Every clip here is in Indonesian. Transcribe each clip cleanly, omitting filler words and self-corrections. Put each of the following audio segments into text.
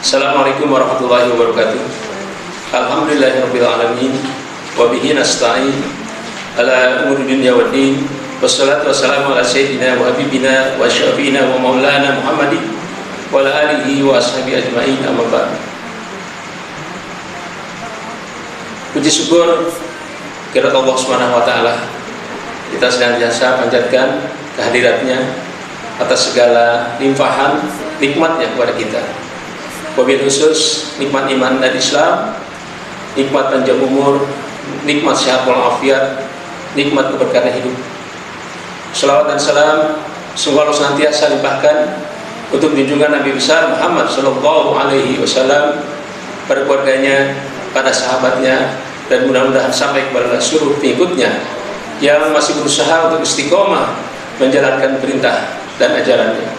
Assalamualaikum warahmatullahi wabarakatuh. Alhamdulillahirabbil alamin wa bihi nasta'in ala umuri dunya waddin. Wassalatu wassalamu ala sayyidina wa habibina wa syafi'ina wa maulana Muhammadin wa ala alihi wa ashabihi ajma'in, amma ba'd. Puji syukur kepada Allah Subhanahu wa taala. Kita senantiasa panjatkan kehadiratnya atas segala limpahan nikmatnya kepada kita. Wabil khusus nikmat iman dan Islam, nikmat panjang umur, nikmat sehat walafiat, nikmat keberkahan hidup. Salawat dan salam semoga senantiasa limpahkan untuk junjungan Nabi besar Muhammad Sallallahu Alaihi Wasallam, pada keluarganya, pada sahabatnya, dan mudah-mudahan sampai kepada seluruh pengikutnya yang masih berusaha untuk istiqomah menjalankan perintah dan ajarannya.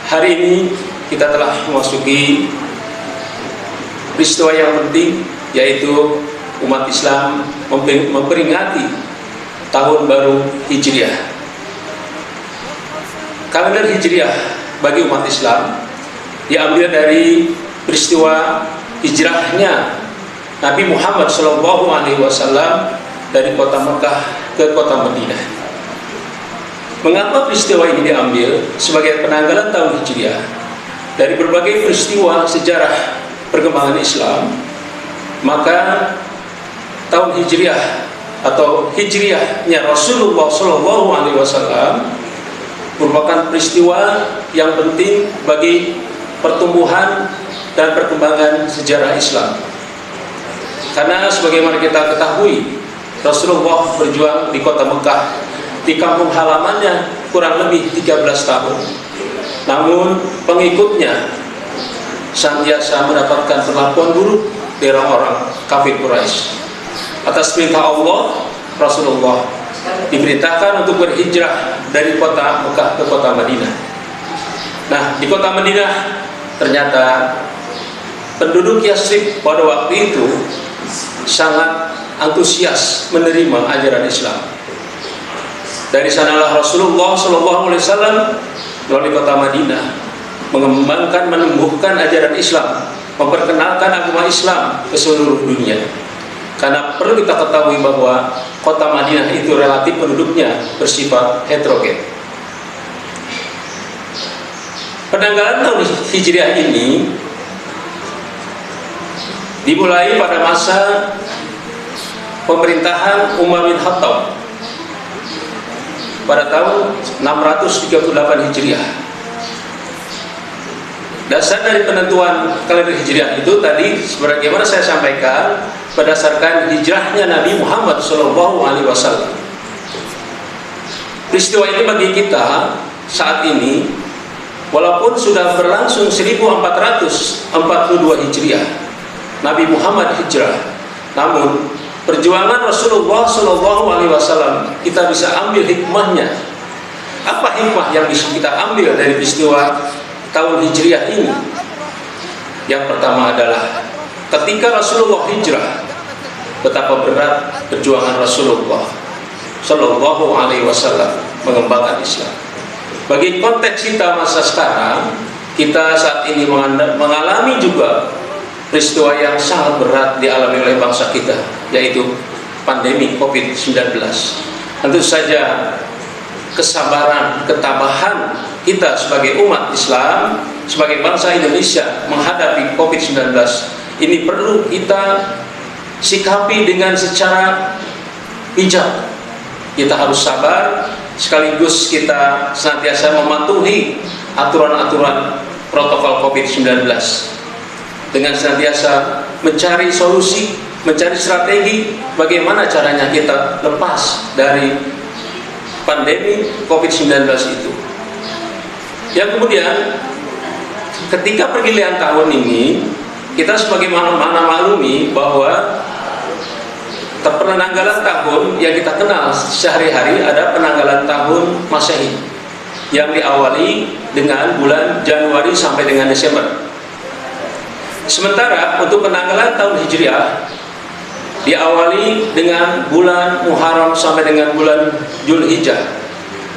Hari ini kita telah memasuki peristiwa yang penting, yaitu umat Islam memperingati tahun baru Hijriah. Kalender Hijriah bagi umat Islam diambil dari peristiwa hijrahnya Nabi Muhammad SAW dari kota Mekah ke kota Madinah. Mengapa peristiwa ini diambil sebagai penanggalan tahun Hijriah? Dari berbagai peristiwa sejarah perkembangan Islam, maka tahun Hijriah atau Hijriahnya Rasulullah SAW merupakan peristiwa yang penting bagi pertumbuhan dan perkembangan sejarah Islam. Karena sebagaimana kita ketahui, Rasulullah berjuang di kota Mekah, di kampung halamannya kurang lebih 13 tahun. Namun pengikutnya senantiasa mendapatkan perlakuan buruk dari orang-orang kafir Quraisy. Atas perintah Allah, Rasulullah diperintahkan untuk berhijrah dari kota Mekah ke kota Madinah. Nah, di kota Madinah ternyata penduduk Yathrib pada waktu itu sangat antusias menerima ajaran Islam. Dari sanalah Rasulullah SAW melalui kota Madinah mengembangkan, menumbuhkan ajaran Islam, memperkenalkan agama Islam ke seluruh dunia. Karena perlu kita ketahui bahwa kota Madinah itu relatif penduduknya bersifat heterogen. Penanggalan tahun Hijriah ini dimulai pada masa pemerintahan Umar bin Khattab pada tahun 638 Hijriah. Dasar dari penentuan kalender Hijriah itu tadi sebagaimana saya sampaikan berdasarkan hijrahnya Nabi Muhammad SAW. Peristiwa ini bagi kita saat ini, walaupun sudah berlangsung 1442 Hijriah, Nabi Muhammad hijrah, namun perjuangan Rasulullah SAW kita bisa ambil hikmahnya. Apa hikmah yang bisa kita ambil dari peristiwa tahun Hijriah ini? Yang pertama adalah ketika Rasulullah hijrah, betapa berat perjuangan Rasulullah SAW mengembangkan Islam. Bagi konteks kita masa sekarang, kita saat ini mengalami juga peristiwa yang sangat berat dialami oleh bangsa kita, yaitu pandemi COVID-19. Tentu saja kesabaran, ketabahan kita sebagai umat Islam, sebagai bangsa Indonesia menghadapi COVID-19 ini perlu kita sikapi dengan secara bijak. Kita harus sabar, sekaligus kita senantiasa mematuhi aturan-aturan protokol COVID-19 dengan senantiasa mencari solusi, mencari strategi bagaimana caranya kita lepas dari pandemi COVID-19 itu. Yang kemudian ketika pergiliran tahun ini, kita sebagaimana maklumi bahwa penanggalan tahun yang kita kenal sehari-hari ada penanggalan tahun Masehi yang diawali dengan bulan Januari sampai dengan Desember. Sementara untuk penanggalan tahun Hijriah diawali dengan bulan Muharram sampai dengan bulan Zulhijjah.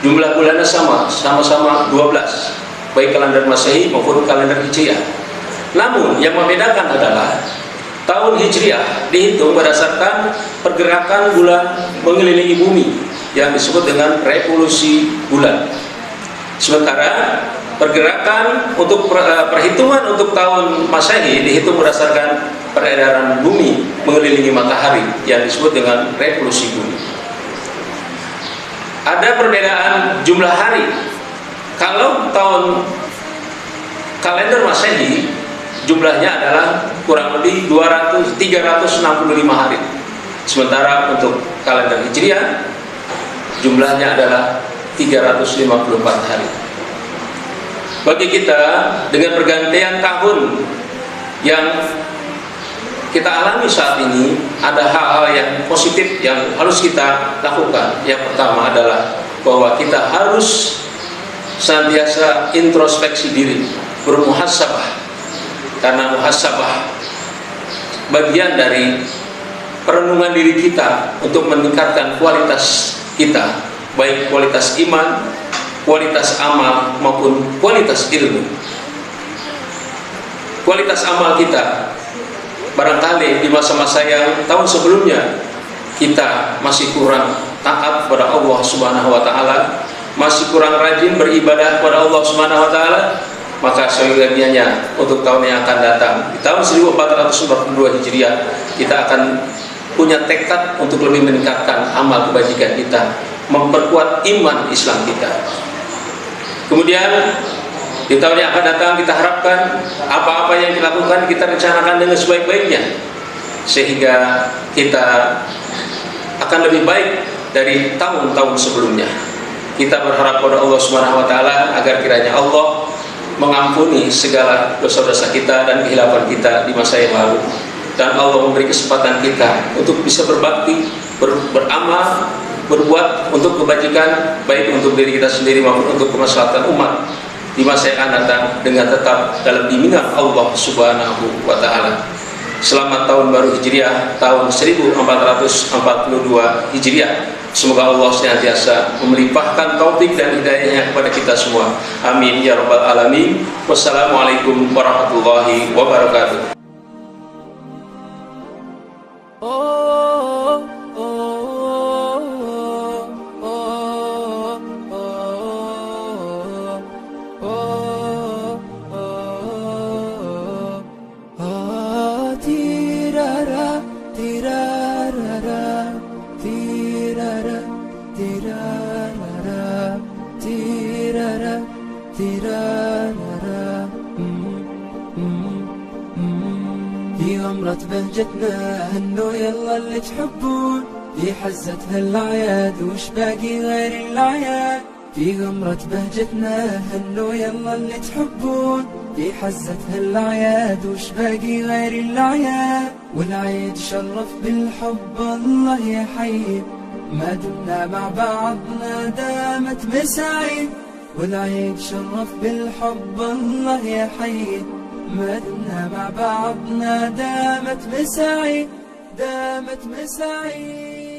Jumlah bulannya sama-sama 12, baik kalender Masehi maupun kalender Hijriah. Namun yang membedakan adalah tahun Hijriah dihitung berdasarkan pergerakan bulan mengelilingi bumi yang disebut dengan revolusi bulan. Sementara pergerakan untuk perhitungan untuk tahun Masehi dihitung berdasarkan peredaran bumi mengelilingi matahari yang disebut dengan revolusi bumi. Ada perbedaan jumlah hari. Kalau tahun kalender Masehi jumlahnya adalah kurang lebih 365 hari. Sementara untuk kalender Hijriah jumlahnya adalah 354 hari. Bagi kita, dengan pergantian tahun yang kita alami saat ini, ada hal-hal yang positif yang harus kita lakukan. Yang pertama adalah bahwa kita harus senantiasa introspeksi diri, bermuhasabah. Karena muhasabah bagian dari perenungan diri kita untuk meningkatkan kualitas kita, baik kualitas iman, kualitas amal maupun kualitas ilmu. Kualitas amal kita barangkali di masa-masa yang tahun sebelumnya kita masih kurang taat kepada Allah Subhanahu wa taala, masih kurang rajin beribadah kepada Allah Subhanahu wa taala, maka seyogianya untuk tahun yang akan datang di tahun 1442 Hijriah kita akan punya tekad untuk lebih meningkatkan amal kebajikan kita, memperkuat iman Islam kita. Kemudian di tahun yang akan datang kita harapkan apa-apa yang dilakukan kita rencanakan dengan sebaik-baiknya, sehingga kita akan lebih baik dari tahun-tahun sebelumnya. Kita berharap pada Allah Subhanahu wa taala agar kiranya Allah mengampuni segala dosa-dosa kita dan kehilapan kita di masa yang lalu, dan Allah memberi kesempatan kita untuk bisa berbakti, beramal, berbuat untuk kebajikan, baik untuk diri kita sendiri maupun untuk kemaslahatan umat di masa yang akan datang, dengan tetap dalam bimbingan Allah Subhanahu wa taala. Selamat tahun baru Hijriah, tahun 1442 Hijriah. Semoga Allah senantiasa melimpahkan taufik dan hidayahnya kepada kita semua. Amin ya rabbal alamin. Wassalamualaikum warahmatullahi wabarakatuh. في غمرة بهجتنا هنو يلا اللي تحبون، في حزة هالأعياد وش باقي غير الأعياد. في غمرة بهجتنا هنو يلا اللي تحبون، في حزة هالأعياد وش باقي غير الأعياد. والعيد شرف بالحب الله يحيي، ما دمنا مع بعضنا دامت مساعي. والعيد شرف بالحب الله يحيي، ما دمنا مع بعضنا دامت مساعي، دامت مساعي.